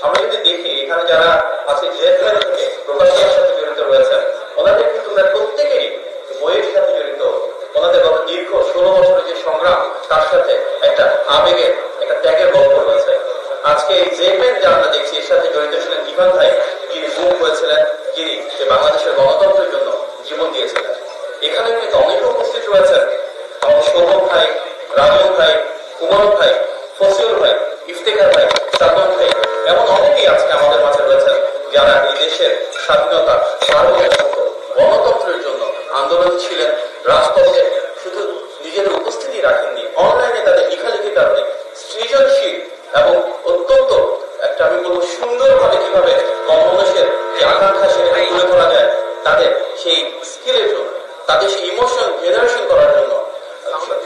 আমরা যদি দেখি এখানে যারা আজকে জেলখানা থেকে প্রকাশনার সাথে জড়িত রয়েছেন, ওনাদের কিন্তু প্রত্যেকেরই বইয়ের সাথে জড়িত, ওনাদের গত দীর্ঘ 16 বছরের যে সংগ্রাম, তার সাথে একটা আবেগের, একটা ত্যাগের গল্প রয়েছে। আজকে এই জেলম্যান যা আমরা দেখছি, এর সাথে জড়িত ছিলেন ইভান ভাই, যিনি গুম হয়েছিলেন, যিনি বাংলাদেশের গণতন্ত্রের জন্য জীবন দিয়েছিলেন। এখানে কিন্তু অনেকে উপস্থিত রয়েছেন, আমাদের সৌরভ ভাই, রাজন ভাই, কুমার ভাই, ফসিউল ভাই, ইফতেখার ভাই, সালমান ভাই, এমন অনেকেই আজকে আমাদের মাঝে রয়েছেন যারা এই দেশের স্বাধীনতা, সার্বভৌমত্ব, গণতন্ত্রের জন্য আন্দোলন ছিলেন। রাজপথে শুধু নিজেদের উপস্থিতি রাখেননি, অনলাইনে তাদের লেখালেখির কারণে সৃজনশীল এবং অত্যন্ত একটা, আমি বলবো, সুন্দরভাবে কিভাবে মানুষের যে আকাঙ্ক্ষা সেটাকে তুলে ধরা যায়, তাদের সেই স্কিলের জন্য, তাদের সেই ইমোশন জেনারেশন করার জন্য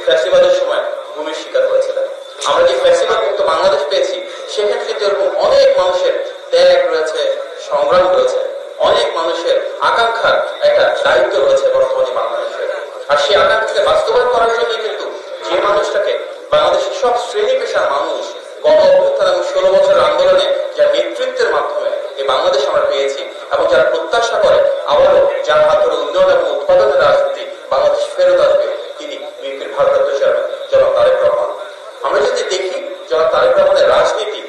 ফ্যাসিবাদের সময় ভূমির শিকার হয়েছিলেন। আমরা যে ফ্যাসিবাদ মুক্ত বাংলাদেশ পেয়েছি, সেখানে কিন্তু এরকম অনেক মানুষের ত্যাগ রয়েছে, সংগ্রাম রয়েছে, অনেক মানুষের আকাঙ্ক্ষার একটা দায়িত্ব রয়েছে বর্তমানে বাংলাদেশের। আর সেই আকাঙ্ক্ষাকে বাস্তবায়ন করার জন্য কিন্তু যে মানুষটাকে বাংলাদেশের সব শ্রেণী পেশার মানুষ গণ অভ্যুত্থান এবং 16 বছরের আন্দোলনে যার নেতৃত্বের মাধ্যমে এই বাংলাদেশ আমরা পেয়েছি, এবং যারা প্রত্যাশা করে আবারও যার হাত ধরে উন্নয়ন এবং উৎপাদনের রাজনীতি বাংলাদেশ ফেরত আসবে, তিনি বিএনপির ভারপ্রাপ্ত চেয়ারম্যান জনাব তারেক রহমান। আমরা যদি দেখি জনাব তারেক রহমানের রাজনীতি,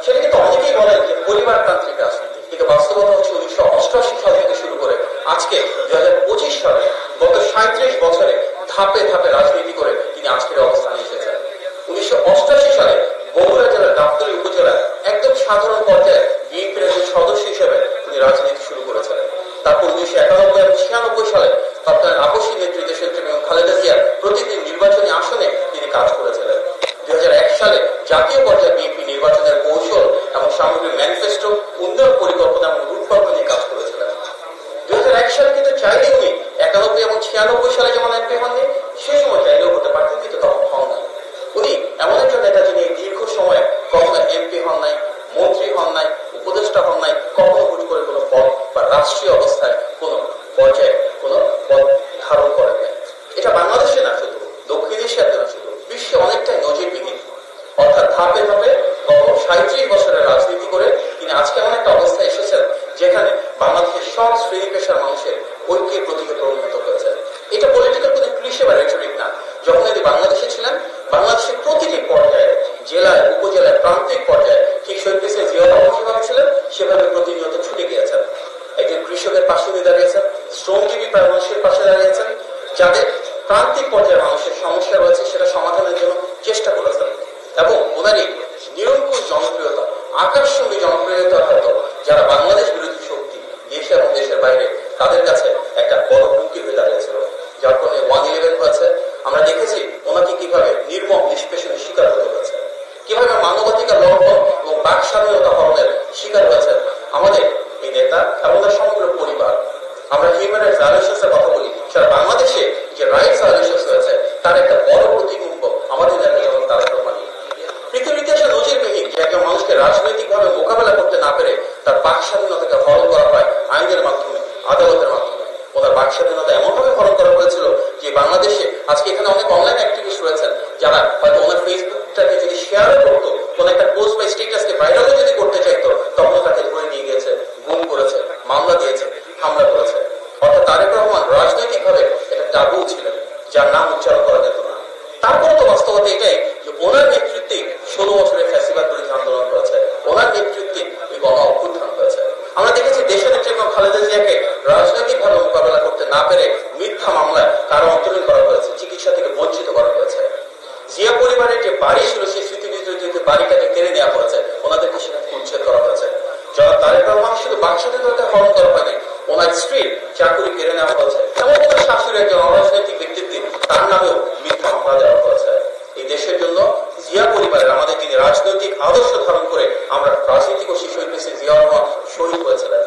সেটা কিন্তু অনেকেই বলেন যে পরিবারতান্ত্রিক রাজনীতি, কিন্তু বাস্তবতা হচ্ছে 1988 সাল থেকে শুরু করে আজকে 2025 সালে গত 37 বছরে ধাপে ধাপে রাজনীতি করে তিনি আজকের অবস্থানে এসেছেন। 1988 সালে বগুড়া জেলার গাবতলী উপজেলায় একদম সাধারণ পর্যায়ে বিএনপির একজন সদস্য হিসেবে তিনি রাজনীতি শুরু করেছিলেন। তারপর 1991 এবং 96 সালে আপনার আপসী নেত্রী দেশনেত্রী বেগম খালেদা জিয়ার প্রতিদিন নির্বাচনী আসনে তিনি কাজ করেছিলেন। 2001 সালে জাতীয় পর্যায়ে বিএনপি নির্বাচনের কৌশল এবং সামগ্রিক ম্যানিফেস্টো, উন্নয়ন পরিকল্পনা এবং রূপকল্পনা নিয়ে কাজ করেছিলেন। 2001 সালে কিন্তু চাইলে উনি 91 এবং 96 সালে যেমন এমপি হননি, সেই সময় চাইলেও হতে পারতেন, কিন্তু তখন হন নাই। উনি এমন একজন নেতা যিনি দীর্ঘ সময় কখনো এমপি হন নাই, মন্ত্রী হন নাই, উপদেষ্টা হন নাই, কখনো হুট করে কোনো পদ বা রাষ্ট্রীয় অবস্থায় কোনো পর্যায়ে কোনো পদ ধারণ করেন নাই। এটা বাংলাদেশে না শুধু, দক্ষিণ এশিয়াতে না শুধু, বিশ্বে অনেকটাই নজিরবিহীন। অর্থাৎ ধাপে ধাপে গত 37 বছরের রাজনীতি করে তিনি আজকে এমন একটা অবস্থায় এসেছেন যেখানে বাংলাদেশের সব শ্রেণী পেশার মানুষের ঐক্যের প্রতীকে পরিণত হয়েছে। এটা পলিটিক্যাল কোনো ক্লিশে বা রেটরিক না। যখন তিনি বাংলাদেশে ছিলেন, বাংলাদেশের প্রতিটি পর্যায়ে, জেলায়, উপজেলায়, প্রান্তিক পর্যায়ে ঠিক শহীদ প্রেসিডেন্ট জিয়া রহমান যেভাবে ছিলেন সেভাবে প্রতিনিয়ত ছুটে গিয়েছেন। একজন কৃষকের পাশে দাঁড়িয়েছেন, শ্রমজীবী মানুষের পাশে দাঁড়িয়েছেন, যাদের প্রান্তিক পর্যায়ে মানুষের সমস্যা রয়েছে সেটা সমাধানের জন্য চেষ্টা করেছেন। এবং ওনারই নিরঙ্কুশ জনপ্রিয়তা, আকাশচুম্বী জনপ্রিয়তা হয়তো যারা বাংলাদেশ বিরোধী শক্তি দেশে এবং দেশের বাইরে, তাদের কাছে একটা বড় হুমকি হয়ে দাঁড়িয়েছিল। যার কারণে 111 হয়েছে। আমরা দেখেছি ওনাকে কিভাবে নির্মম নিষ্পেষণের শিকার হতে হয়েছে, কিভাবে মানবাধিকার লঙ্ঘন এবং বাক স্বাধীনতা হরণের শিকার হয়েছে আমাদের এই নেতা এবং তার সমগ্র পরিবার। আমরা হিউম্যান রাইটস ভায়োলেশনের কথা বলি, সারা বাংলাদেশে যে রাইটস ভায়োলেশন হয়েছে তার একটা বড় প্রতিবিম্ব আমাদের নেতা যেমন তারেক রহমান। পৃথিবীর ইতিহাসে নজিরবিহীন যে একজন মানুষকে রাজনৈতিকভাবে মোকাবেলা করতে না পেরে তার বাক স্বাধীনতাকে হরণ করা হয় আইনের মাধ্যমে, আদালতের মাধ্যমে। ওনার বাক স্বাধীনতা এমনভাবে হরণ করা হয়েছিল যে বাংলাদেশে আজকে এখানে অনেক অনলাইন অ্যাক্টিভিস্ট রয়েছেন যারা হয়তো ওনার ফেসবুকটাকে যদি শেয়ারও করতো, কোন একটা পোস্ট বা স্ট্যাটাসকে ভাইরালও যদি করতে চাইতো, তখন তাকে ধরে নিয়ে গিয়েছে, গুম করেছে, মামলা দিয়েছে, হামলা করেছে। অর্থাৎ তারেক রহমান রাজনৈতিকভাবে এটা টাবু ছিলেন, যার নাম উচ্চারণ করা যেত না। তারপরে তো বাস্তবতা এটাই যে ওনার নেতৃত্বে 16 বছরের ফ্যাসিবাদ বিরোধী আন্দোলন করেছে, ওনার নেতৃত্বে এই গণ অভ্যুত্থান হয়েছে। আমরা দেখেছি দেশের নেত্রী খালেদা জিয়াকে রাজনৈতিকভাবে মোকাবেলা করতে না পেরে মিথ্যা মামলায় কারো অন্তরীণ করা হয়েছে, চিকিৎসা থেকে বঞ্চিত করা হয়েছে। জিয়া পরিবারের যে বাড়ি ছিল সেই স্মৃতি বিজড়িত বাড়িটাকে কেড়ে নেওয়া হয়েছে, ওনাদেরকে সেখানে উচ্ছেদ করা হয়েছে। যারা তারেক রহমান শুধু বাক স্বাধীনতা হরণ করা হয়নি, ওনার স্ত্রীর চাকরি কেড়ে নেওয়া হয়েছে, এমন কোন শাশুড়ি একজন অরাজনৈতিক ব্যক্তিত্ব তার নামেও মিথ্যা মামলা দেওয়া হয়েছে। এই দেশের জন্য জিয়া পরিবারের আমাদের যিনি রাজনৈতিক আদর্শ ধারণ করে আমরা রাজনৈতিক ও শহীদ প্রেসিডেন্ট জিয়া রহমান শহীদ হয়েছিলেন।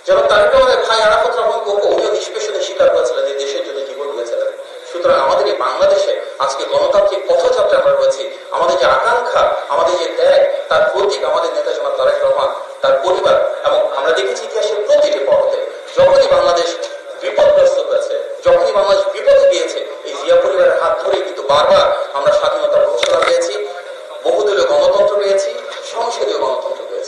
যেমন তারেক রহমানের ভাই আরাফাত রহমান কোকো, উনিও নিষ্পেষণের শিকার হয়েছিলেন, এই দেশের জন্য জীবন দিয়েছিলেন। সুতরাং আমাদের এই বাংলাদেশে আজকে গণতান্ত্রিক পথযাত্রা আমরা রয়েছি, আমাদের যে আকাঙ্ক্ষা, আমাদের যে ত্যাগ, তার প্রতীক আমাদের নেতা জনাব তারেক রহমান, তার পরিবার। এবং আমরা দেখেছি ইতিহাসের প্রতিটি পর্বে যখনই বাংলাদেশ বিপদগ্রস্ত হয়েছে, যখনই বাংলাদেশ বিপদে গিয়েছে, এই জিয়া পরিবারের হাত ধরেই কিন্তু বারবার আমরা স্বাধীনতার ঘোষণা পেয়েছি, বহুদলীয় গণতন্ত্র পেয়েছি, সংসদীয় গণতন্ত্র পেয়েছি।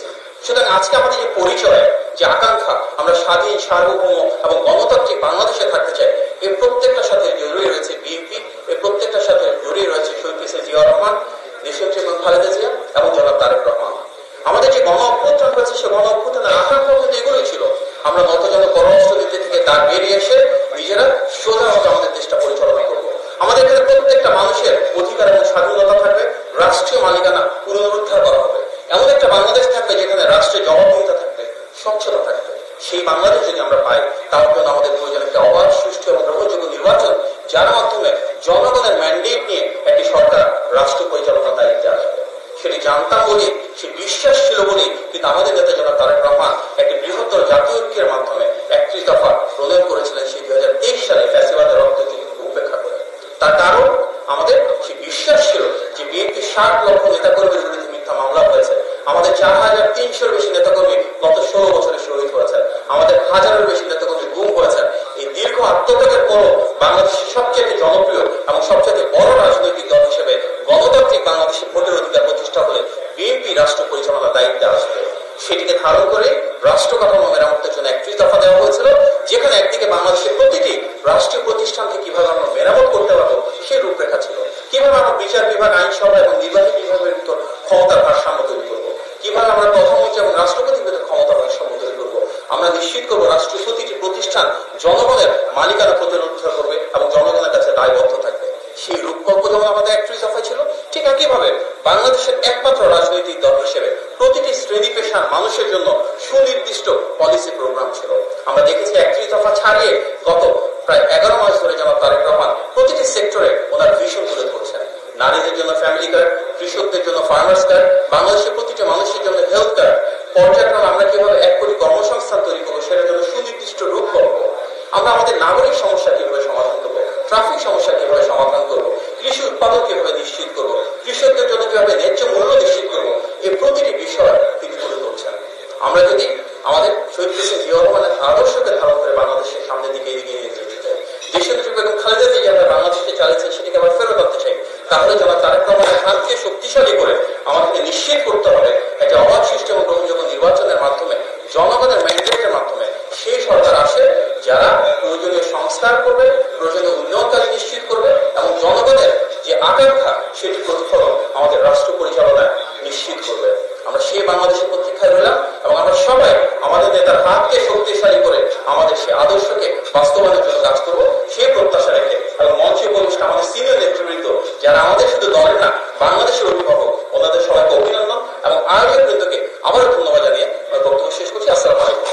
সুতরাং আজকে আমাদের যে পরিচয়, যে আকাঙ্ক্ষা, আমরা স্বাধীন, সার্বভৌম এবং গণতান্ত্রিক বাংলাদেশে থাকতে চাই, এর প্রত্যেকটার সাথে জড়িয়ে রয়েছে বিএনপি, এর প্রত্যেকটার সাথে জড়িয়ে রয়েছে শহীদ প্রেসিডেন্ট জিয়াউর রহমান, দেশনেত্রী খালেদা জিয়া এবং জনাব তারেক রহমান। আমাদের যে গণ অভ্যুত্থান হয়েছে, সে গণ অভ্যুত্থানের আকাঙ্ক্ষা কিন্তু এগুলোই ছিল, আমরা নতজন পররাষ্ট্রনীতি থেকে তার বেরিয়ে এসে নিজেরা সোজাভাবে আমাদের দেশটা পরিচালনা করবো। আমাদের এখানে প্রত্যেকটা মানুষের অধিকার এবং স্বাধীনতা থাকবে, রাষ্ট্রীয় মালিকানা পুনরুদ্ধার করা হবে, এমন একটা বাংলাদেশ থাকবে যেখানে রাষ্ট্রের জবাবদিহিতা থাকবে, স্বচ্ছতা থাকবে। সেই বাংলাদেশ যদি আমরা পাই, তার জন্য আমাদের প্রয়োজন একটা অবাধ, সুষ্ঠু এবং গ্রহণযোগ্য নির্বাচন, যার মাধ্যমে জনগণের ম্যান্ডেট নিয়ে একটি সরকার রাষ্ট্র পরিচালনার দায়িত্বে আসবে। সেটি জানতাম বলে, সে বিশ্বাস ছিল বলে কিন্তু আমাদের নেতা জনাব তারেক রহমান একটি বৃহত্তর জাতীয় ঐক্যের মাধ্যমে 31 দফা প্রণয়ন করেছিলেন সেই 2023 সালে ফ্যাসিবাদের রক্তচক্ষুকে উপেক্ষা করে। তার কারণ আমাদের সে বিশ্বাস ছিল যে বিএনপির 60 লক্ষ নেতাকর্মীর বিরুদ্ধে মিথ্যা মামলা হয়েছে, আমাদের 4300-এর বেশি নেতাকর্মী গত 16 বছরে শহীদ হয়েছে, আমাদের 1000-এর বেশি নেতাকর্মী গুম হয়েছে। এই দীর্ঘ আত্মত্যাগের পরও বাংলাদেশের সবচেয়ে জনপ্রিয় এবং সবচেয়ে বড় রাজনৈতিক দল হিসেবে গণতান্ত্রিক বাংলাদেশের ভোটের অধিকার প্রতিষ্ঠা হলে বিএনপি রাষ্ট্র পরিচালনার দায়িত্বে আসবে। সেটিকে ধারণ করে রাষ্ট্র কাঠামো মেরামতের জন্য 31 দফা দেওয়া হয়েছিল, যেখানে একদিকে বাংলাদেশের প্রতিটি রাষ্ট্রীয় প্রতিষ্ঠানকে কিভাবে আমরা মেরামত করতে পারবো সেই রূপরেখা ছিল, কিভাবে আমরা বিচার বিভাগ, আইনসভা এবং নির্বাহী বিভাগের ভিতর ক্ষমতার ভারসাম্য তৈরি করবো, কিভাবে আমরা প্রধানমন্ত্রী এবং রাষ্ট্রপতির ভিতর ক্ষমতার ভারসাম্য তৈরি করবো, আমরা নিশ্চিত করবো রাষ্ট্রীয় প্রতিটি প্রতিষ্ঠান জনগণের মালিকানা পুনরুদ্ধার করবে এবং জনগণের কাছে দায়বদ্ধ থাকবে। সেই রূপকল্প যেমন আমাদের 31 দফায় ছিল, ঠিক একইভাবে বাংলাদেশের একমাত্র রাজনৈতিক দল হিসেবে প্রতিটি শ্রেণী পেশার মানুষের জন্য সুনির্দিষ্ট পলিসি প্রোগ্রাম ছিল। আমরা দেখেছি 31 দফা ছাড়িয়ে গত প্রায় 11 মাস ধরে জনাব তারেক রহমান প্রতিটি সেক্টরে ওনার ভিশন তুলে ধরছেন। নারীদের জন্য ফ্যামিলি কার্ড, কৃষকদের জন্য ফার্মার্স কার্ড, বাংলাদেশের প্রতিটি মানুষের জন্য হেলথ কার্ড, পর্যায়ক্রমে আমরা কিভাবে 1 কোটি কর্মসংস্থান তৈরি করবো সেটার জন্য সুনির্দিষ্ট রূপকল্প, আমরা আমাদের নাগরিক সমস্যা কিভাবে সমাধান করবো, ট্রাফিক সমস্যা কিভাবে সমাধান করবো, কৃষি উৎপাদন কিভাবে নিশ্চিত করবো, কৃষকদের জন্য কিভাবে ন্যায্য মূল্য নিশ্চিত করবো, এই প্রতিটি বিষয় তিনি তুলে ধরছেন। আমরা যদি আমাদের শহীদ প্রেসিডেন্ট জিয়াউর রহমানের আদর্শকে ধারণ করে বাংলাদেশের সামনের দিকে এগিয়ে নিয়ে যেতে চাই, দেশনেত্রী বেগম খালেদা জিয়া আমরা বাংলাদেশকে চালিয়েছে সেটাকে আবার ফেরত আনতে চাই, তাহলে জনাব তারেক রহমানের হাতকে শক্তিশালী করে আমাদেরকে নিশ্চিত করতে হবে একটা অবাধ, সুষ্ঠু এবং গ্রহণযোগ্য নির্বাচনের মাধ্যমে, জনগণের ম্যান্ডেটের মাধ্যমে সেই সরকার আসে যারা প্রয়োজনীয় সংস্কার করবে, প্রয়োজনীয় উন্নয়ন কাজ নিশ্চিত করবে এবং জনগণের যে আকাঙ্ক্ষা সেটি প্রতিফলন আমাদের রাষ্ট্র পরিচালনায় নিশ্চিত করবে। আমরা সেই বাংলাদেশের প্রতীক্ষায় রইলাম এবং আমরা সবাই আমাদের নেতার হাতকে শক্তিশালী করে আমাদের সেই আদর্শকে বাস্তবায়নের জন্য কাজ করবো, সেই প্রত্যাশা রেখে এবং মঞ্চে উপবিষ্ট আমাদের সিনিয়র নেতৃবৃন্দ যারা আমাদের শুধু দলের না বাংলাদেশের অভিভাবক, ওনাদের সবাইকে অভিনন্দন এবং আয়োজক বৃন্দকে আবারও ধন্যবাদ জানিয়ে বক্তব্য শেষ করছি। আসসালামু আলাইকুম।